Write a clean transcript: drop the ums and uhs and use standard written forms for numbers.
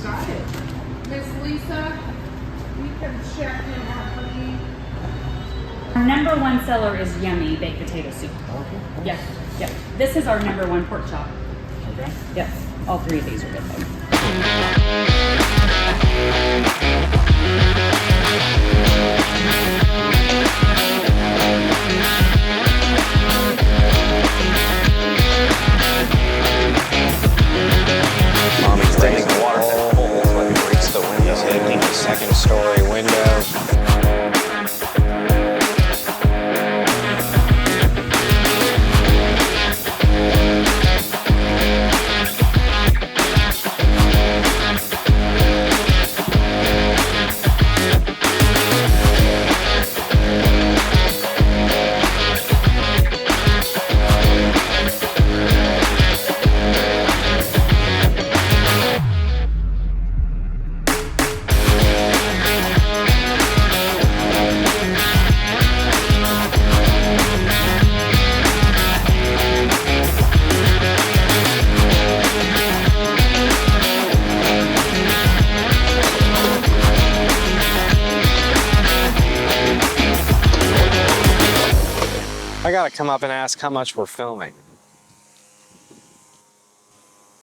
Got it. Miss Lisa, you can check in on me. Our number one seller is yummy baked potato soup. Okay. Yep, yep. This is our number one pork chop. Okay. Yep. All three of these are good though. Mommy's letting the water that pulls like it breaks the window. He's hitting the second story window. I gotta come up and ask how much we're filming.